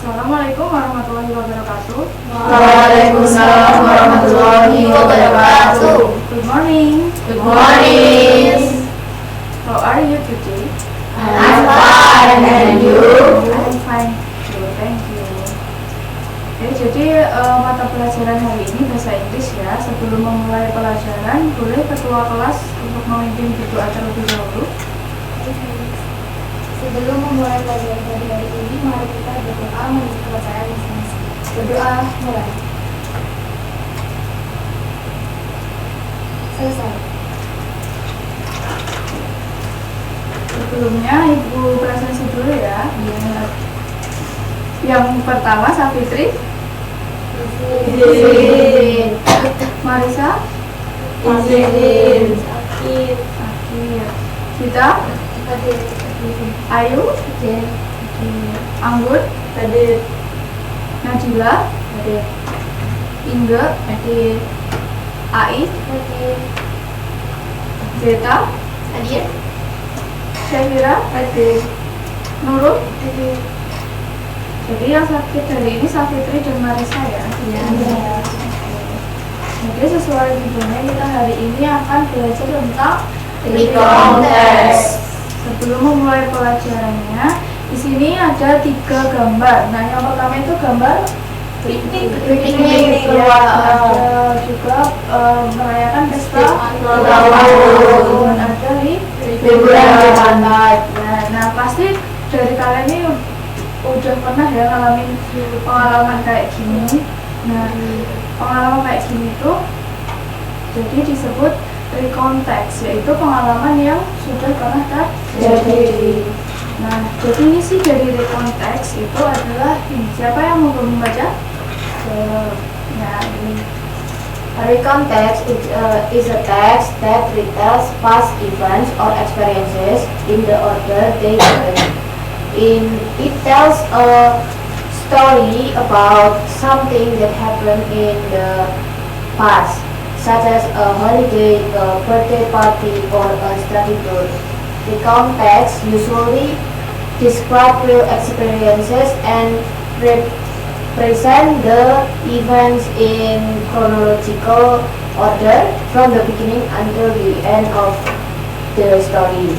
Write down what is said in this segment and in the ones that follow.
Assalamualaikum warahmatullahi wabarakatuh. Waalaikumsalam warahmatullahi wabarakatuh. Good morning. Good morning. How are you today? I'm fine, and you? I'm fine too, thank you. Jadi mata pelajaran hari ini bahasa Inggris ya. Sebelum memulai pelajaran, boleh ketua kelas untuk memimpin berdoa terlebih dahulu. Sebelum memulai pelajaran pada hari ini, mari kita berdoa menurut kepercayaan masing-masing. Berdoa mulai. Selesai. Sebelumnya Ibu presentasi dulu ya. Yang pertama Safitri, Izin. Marisa, Izin. Akhir, Kita, Hadir. Ayu, Hadir. Anggun, Hadir. Najila, Hadir. Inge, Ai, Hadir. Zeta, Hadir. Syahira, Hadir. Nurul. Hadir. Jadi yang sakit hari ini Safitri dan Marisa ya. Iya. Jadi sesuai judulnya kita hari ini akan belajar tentang Recontext. Sebelum memulai pelajarannya, di sini ada 3 gambar. Nah, yang pertama itu gambar Piknik ada juga merayakan pesta ulang tahun. dan ada Liburan di pantai. Nah, pasti dari kalian ini udah pernah ya ngalamin pengalaman kayak gini. Nah, pengalaman kayak gini tuh jadi disebut recontext, yaitu pengalaman yang sudah pernah terjadi. Nah, jadi isi dari recontext itu adalah ini. Siapa yang mau membaca? Nah, ini. A recontext is a text that retells past events or experiences in the order they happened. It tells a story about something that happened in the past, such as a holiday, a birthday party, or a study tour. The context usually describe real experiences and present the events in chronological order from the beginning until the end of the story.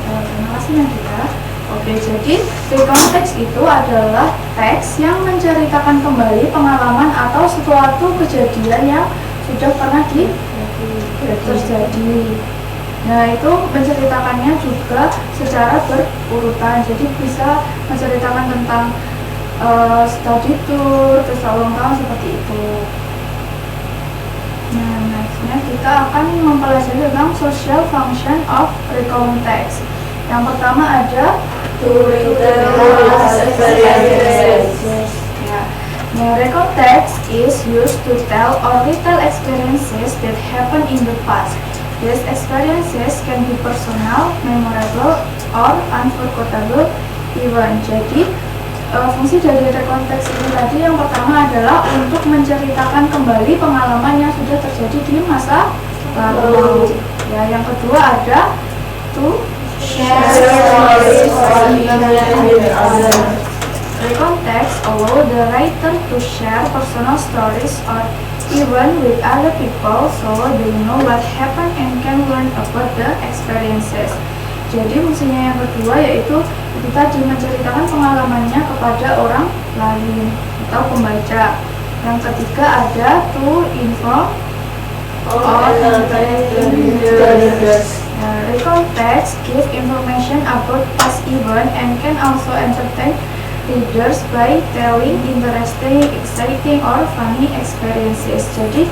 Terima kasih Nadira. Oke, jadi recontext itu adalah teks yang menceritakan kembali pengalaman atau suatu kejadian yang sudah pernah terjadi. Nah, itu menceritakannya juga secara berurutan. Jadi bisa menceritakan tentang study tour, pesta ulang tahun seperti itu. Nah, nextnya kita akan mempelajari tentang social function of recontext. Yang pertama ada To retell experiences. Now, recontext is used to tell or retell experiences that happened in the past. These experiences can be personal, memorable, or unforgettable event. Jadi, fungsi dari recontext ini tadi yang pertama adalah untuk menceritakan kembali pengalaman yang sudah terjadi di masa lalu. Ya, yang kedua ada to Share stories or information with others. Recontext allow the writer to share personal stories or even with other people so they know what happened and can learn about the experiences. Jadi fungsinya yang kedua yaitu kita menceritakan pengalamannya kepada orang lain atau pembaca. Yang ketiga ada to inform or entertain readers. Recontext give information about past event and can also entertain readers by telling interesting, exciting, or funny experiences. Jadi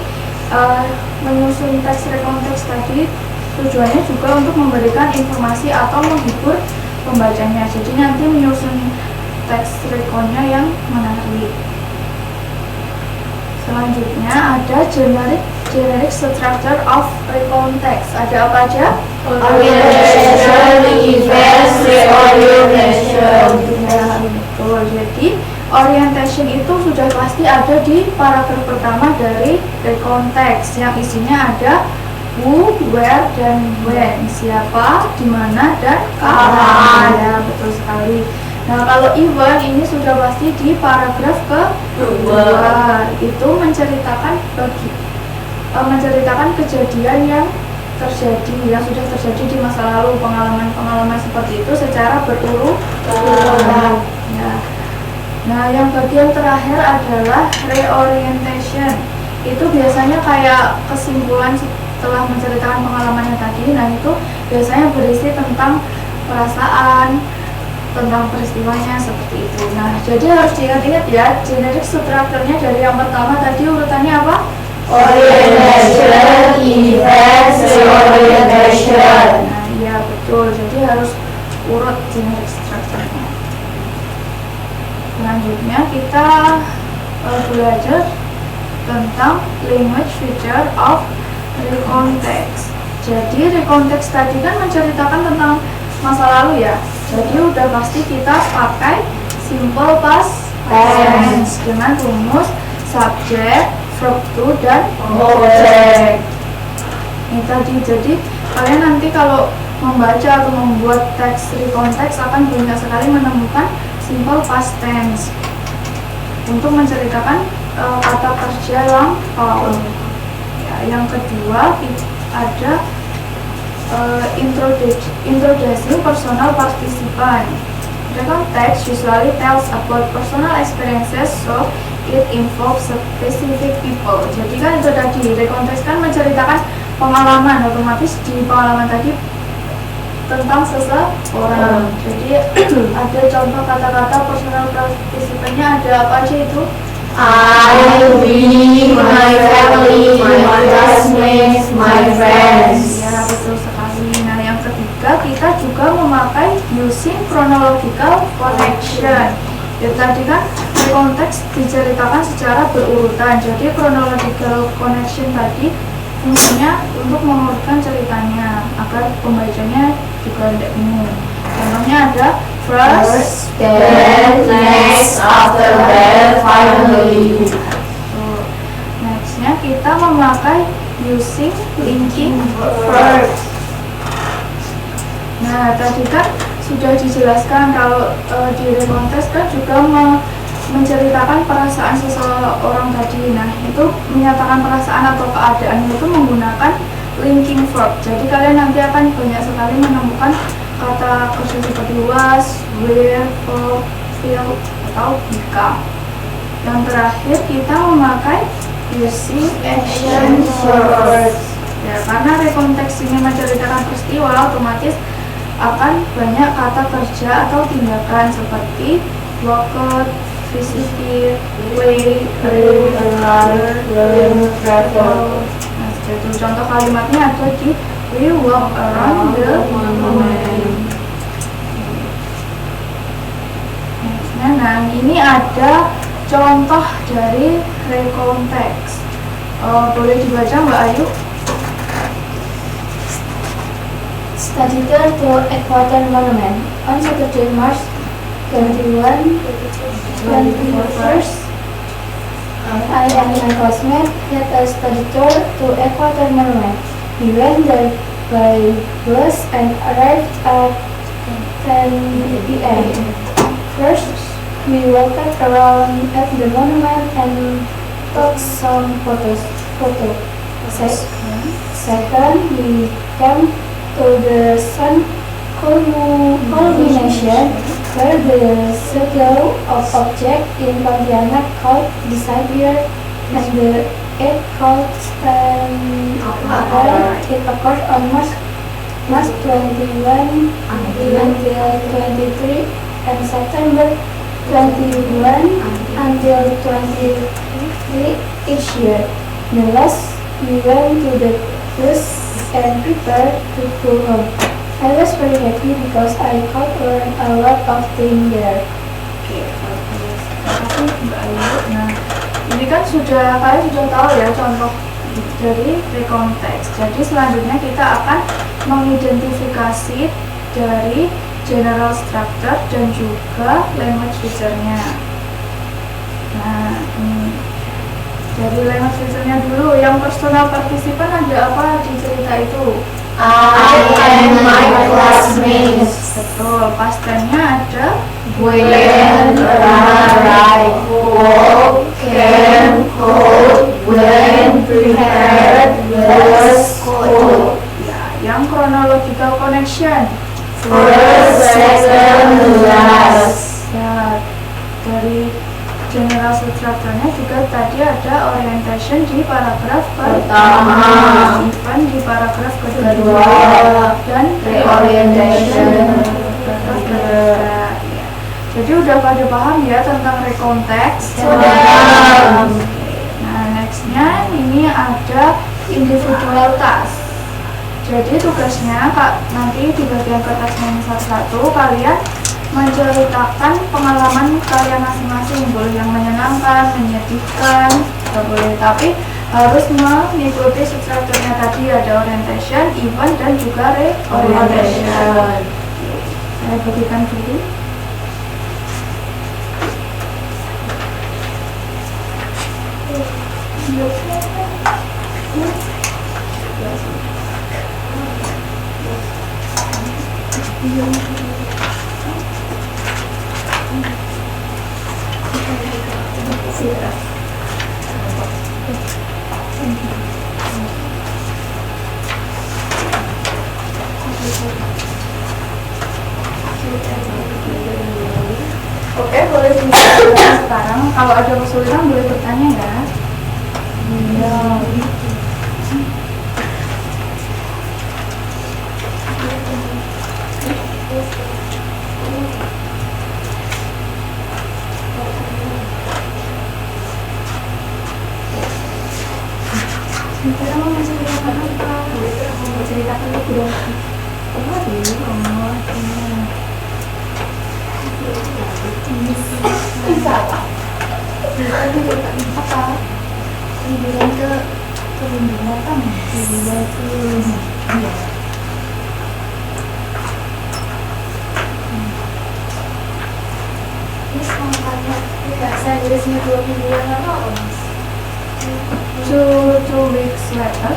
menyusun teks recontext tadi tujuannya juga untuk memberikan informasi atau menghibur pembacanya. Jadi nanti menyusun teks reconnya yang menarik. Selanjutnya ada generic structure of recontext. Ada apa aja? Orientation, events, reorientation. Betul. Jadi orientation itu sudah pasti ada di paragraf pertama dari recontext yang isinya ada who, where, dan when. Siapa, di mana, dan kapan. Ya, betul sekali. Nah, kalau event ini sudah pasti di paragraf kedua. Itu menceritakan menceritakan kejadian yang sudah terjadi di masa lalu, pengalaman seperti itu secara berurutan. Nah, yang bagian terakhir adalah reorientation. Itu biasanya kayak kesimpulan setelah menceritakan pengalamannya tadi. Nah, itu biasanya berisi tentang perasaan, tentang peristiwanya seperti itu. Nah, jadi harus diingat-ingat ya, generic strukturnya dari yang pertama tadi urutannya apa? Orientation, events, reorientation. Nah, iya betul. Jadi harus urut generic strukturnya. Selanjutnya kita belajar tentang language feature of recontext. Jadi recontext tadi kan menceritakan tentang masa lalu ya. Jadi udah pasti kita pakai simple past tense dengan rumus subject, verb to, dan Object. ini tadi. Jadi kalian nanti kalau membaca atau membuat teks recontext akan banyak sekali menemukan simple past tense untuk menceritakan kata kerja lampau. Ya, yang kedua ada introducing personal participant. The context usually tells about personal experiences, so it involves specific people. Jadi kan itu tadi, rekonteks kan menceritakan pengalaman, otomatis di pengalaman tadi tentang seseorang. Jadi ada contoh kata-kata personal participannya ada apa aja itu? I, we, my family, my classmates, my friends. Ya, betul sekali. Nah, yang ketiga kita juga memakai using chronological connection. Ya, tadi kan konteks diceritakan secara berurutan. Jadi chronological connection tadi fungsinya untuk mengurutkan ceritanya agar pembacanya juga tidak bingung. Contohnya ada first, then, next, after that, finally. Nextnya kita memakai using linking verbs. Nah, tadi kan sudah dijelaskan kalau di rekontes kan juga menceritakan perasaan seseorang tadi. Nah, itu menyatakan perasaan atau keadaan itu menggunakan linking verb. Jadi kalian nanti akan banyak sekali menemukan kata kerja seperti was, were, for, feel, atau become. Yang terakhir kita memakai using action verbs. Ya, karena rekonteks ini menceritakan peristiwa, otomatis akan banyak kata kerja atau tindakan seperti walk, visited, play, learn, travel. Nah, itu contoh kalimatnya ada di we walk around the monument. Nah, ini ada contoh dari rekonteks. Boleh dibaca Mbak Ayu? Study tour to Equator Monument on Saturday, March 21st. I and my classmate had a study tour to Equator Monument. We went there by bus and arrived at 10 p.m. First, we walked around at the monument and took some photos. Second, we came to the sun culmination where the circle of objects in Pontianak called disappeared and the it called it occurred on March 21 until 23 and September 21 until 23 each year. The last we went to the bus and prepared to go home. I was very happy because I could learn a lot of things there. Oke, terima kasih Mbak Ayu. Nah, ini kan kalian sudah tahu ya contoh dari rekonteks. Jadi selanjutnya kita akan mengidentifikasi dari general structure dan juga language feature-nya. Nah, ini dari language feature-nya dulu. Yang personal participant ada apa di cerita itu? I and my classmates Betul, past tense-nya ada went, arrived, walked, came, called, went, prepared, was, called. ya, yang chronological connection. First, second, last. Ya, dari general structure-nya juga tadi ada orientation di paragraf Pertama. event di paragraf Kedua. kedua, dan Reorientation. paragraf ketiga. Ya. Jadi udah pada paham ya tentang recontext? Sudah. Nah, nextnya ini ada individual task. Jadi tugasnya Kak, nanti di bagian kertasnya ini satu-satu kalian menceritakan pengalaman kalian masing-masing, boleh yang menyenangkan, menyedihkan, nggak boleh, tapi harus mengikuti strukturnya tadi, ada orientation, event, dan juga reorientation. Saya berikan dulu. Oke, boleh dimulai sekarang. Kalau ada kesulitan boleh bertanya ya. Iya. Sekarang mau ceritakan apa? Mau ceritakan itu dong. Bisa apa? Apa? Liburan ke kebun binatang. Liburan ke iya. Ini makanya bahasa Inggrisnya 2 mingguan apa Mas? 2 weeks later.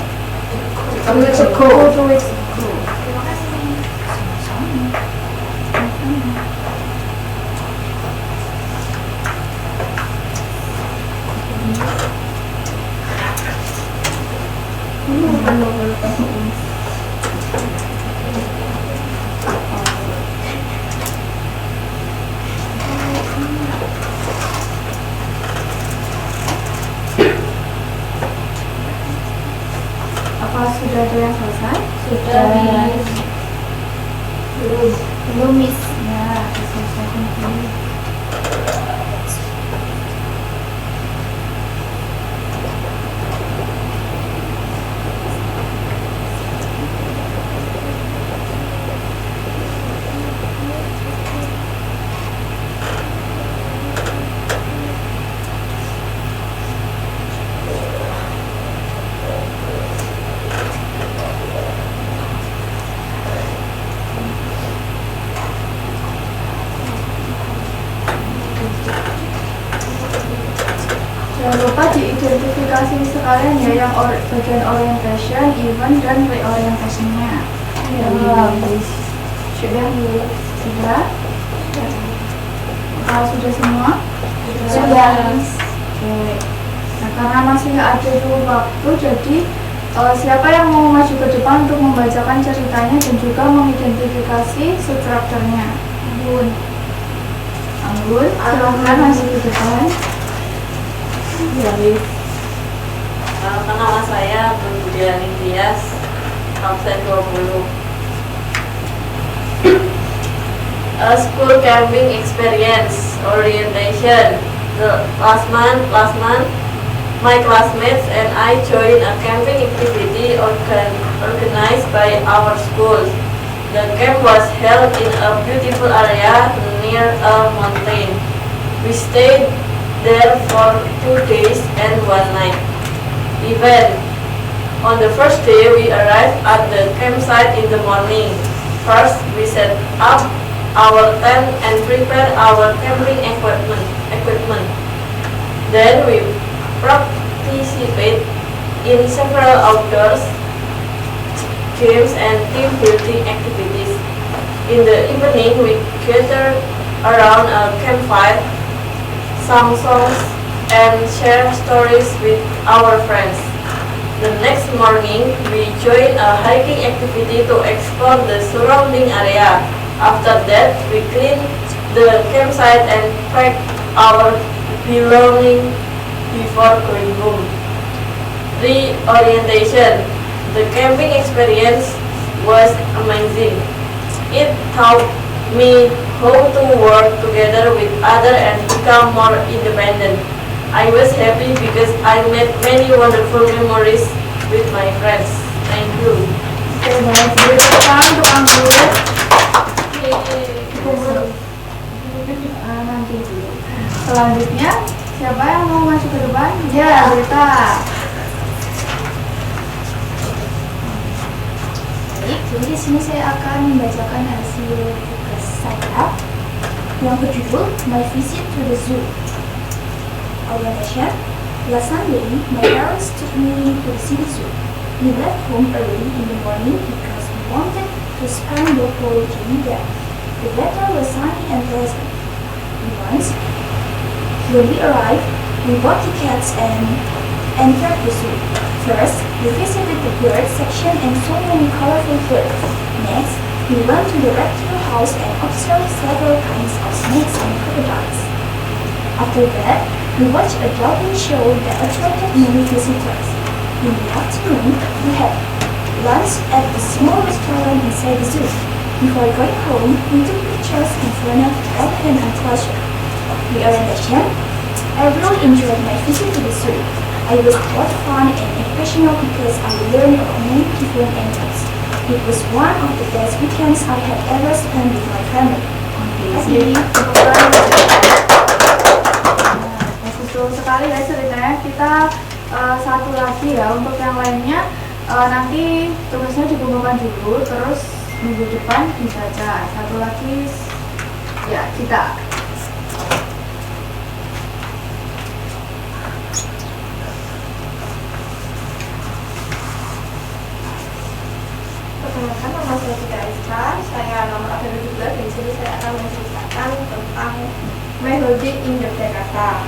2 weeks ago. 2 weeks ago. Terima kasih. Sama-sama. Ini bukan novel tahun. Apa sudah ada yang selesai? Sudah, Miss. Belum, Miss. Ya, diselesaikan dulu. Jangan lupa diidentifikasi sekalian ya yang bagian orientation, event, dan reorientationnya. Ya, Miss. Sudah? Sudah? Kalau sudah semua? Sudah, Miss. Oke. Nah, karena masih ada dulu waktu, jadi siapa yang mau maju ke depan untuk membacakan ceritanya dan juga mengidentifikasi strukturnya? Anggun. Anggun, silahkan masuk ke depan. Ya, Miss. Nama saya Budiani Tias, absen 20. A school camping experience orientation. The last month, my classmates and I joined a camping activity organized by our school. The camp was held in a beautiful area near a mountain. We stayed there for 2 days and 1 night. Event. On the first day, we arrived at the campsite in the morning. First, we set up our tent and prepared our camping equipment. Then we participate in several outdoors games and team building activities. In the evening, we gathered around a campfire, sang songs, and shared stories with our friends. The next morning, we joined a hiking activity to explore the surrounding area. After that, we cleaned the campsite and packed our belongings before going home. Reorientation. The camping experience was amazing. It taught me how to work together with others and become more independent. I was happy because I made many wonderful memories with my friends. Thank you. Oke, baik. Beri tepuk tangan untuk Anggun. Nanti dulu. Selanjutnya, siapa yang mau masuk ke depan? Ya, Rita. Baik, jadi di sini saya akan membacakan hasil tugas saya yang berjudul My Visit to the Zoo. Orientation. Last Sunday, my parents took me to the city zoo. We left home early in the morning because we wanted to spend the whole day there. The weather was sunny and pleasant. Once, when we arrived, we bought tickets and entered the zoo. First, we visited the bird section and saw many colorful birds. Next, we went to the reptile house and observed several kinds of snakes and crocodiles. After that, we watched a dolphin show that attracted many visitors. In the afternoon, we had lunch at a small restaurant inside the zoo. Before going home, we took pictures in front of the elephant enclosure. Reorientation. I really enjoyed my visit to the zoo. I was both fun and educational because I learned about many different animals. It was one of the best weekends I had ever spent with my family. Betul sekali guys ceritanya. Kita satu lagi ya, untuk yang lainnya nanti tugasnya dikumpulkan dulu, terus minggu depan dibaca. Satu lagi ya kita. Perkenalkan, nama saya Cika Rizka, saya nomor absen 17. Di sini saya akan menceritakan tentang my holiday in Yogyakarta.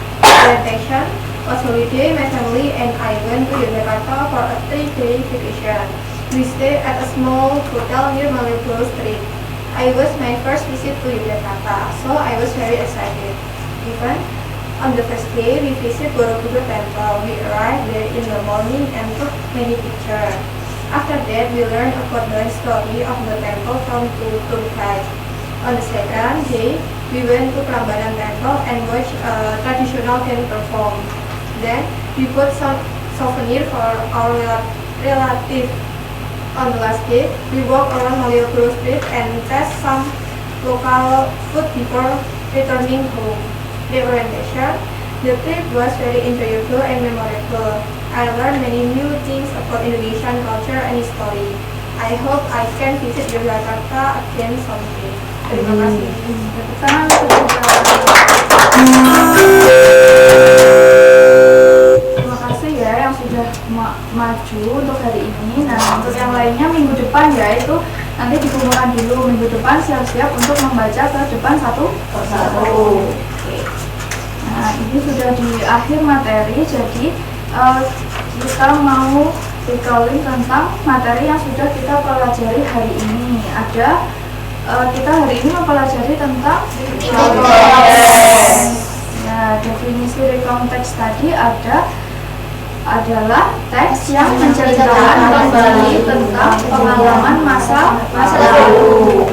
Orientation. Last holiday, my family and I went to Yogyakarta for a 3-day vacation. We stayed at a small hotel near Malioboro Street. It was my first visit to Yogyakarta, so I was very excited. Even on the first day, we visited Borobudur Temple. We arrived there in the morning and took many pictures. After that, we learned about the story of the temple from tour guide. On the second day, we went to Prambanan Temple and watched a traditional dance perform. Then, we bought some souvenir for our relative. On the last day, we walked around Malioboro Street and tasted some local food before returning home. The orientation. The trip was very enjoyable and memorable. I learned many new things about Indonesian culture and history. I hope I can visit Yogyakarta again someday. Terima kasih. Tepuk tangan untuk kita. Terima kasih ya yang sudah maju untuk hari ini. Nah, untuk yang lainnya minggu depan ya, itu nanti dikumpulkan dulu. Minggu depan siap-siap untuk membaca ke depan satu persatu. Oke. Nah, ini sudah di akhir materi, jadi kita mau recalling tentang materi yang sudah kita pelajari hari ini. Kita hari ini mempelajari tentang recount text. Nah, definisi recount text tadi adalah teks yang menceritakan kembali tentang pengalaman masa lalu.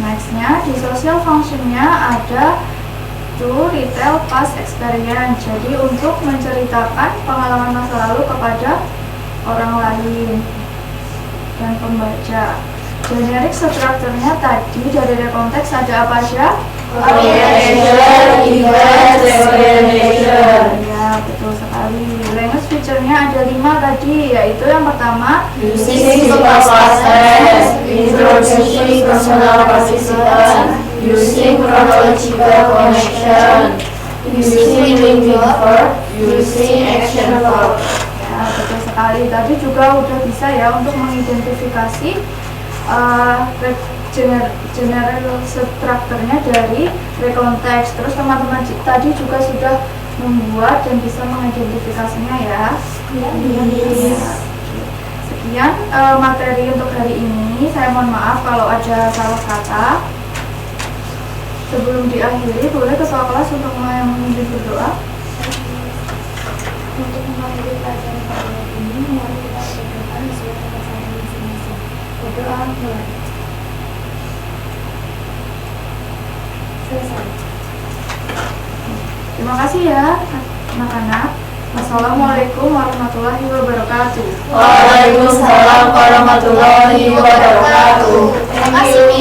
Nextnya di social functionnya ada to retell past experience. Jadi untuk menceritakan pengalaman masa lalu kepada orang lain dan pembaca. Generic strukturnya tadi dari recount text ada apa aja? Orientation, event, reorientation. Ya, betul sekali. Language feature-nya ada 5 tadi, yaitu yang pertama Using superclasses, introducing personal participant, using chronological connection, using linking verb, using action verb. ya, betul sekali. kali. Tadi juga udah bisa ya untuk mengidentifikasi general structure-nya dari recontext. Terus teman-teman tadi juga sudah membuat dan bisa mengidentifikasinya ya. Sekian materi untuk hari ini. Saya mohon maaf kalau ada salah kata. Sebelum diakhiri, boleh ketua kelas untuk memimpin berdoa. Untuk mengakhiri pelajaran pada ini, mari kita berdoa sesuai kepercayaan masing-masing. Berdoa mulai. Selesai. Terima kasih ya anak-anak. Wassalamualaikum warahmatullahi wabarakatuh. Waalaikumsalam warahmatullahi wabarakatuh. Terima kasih.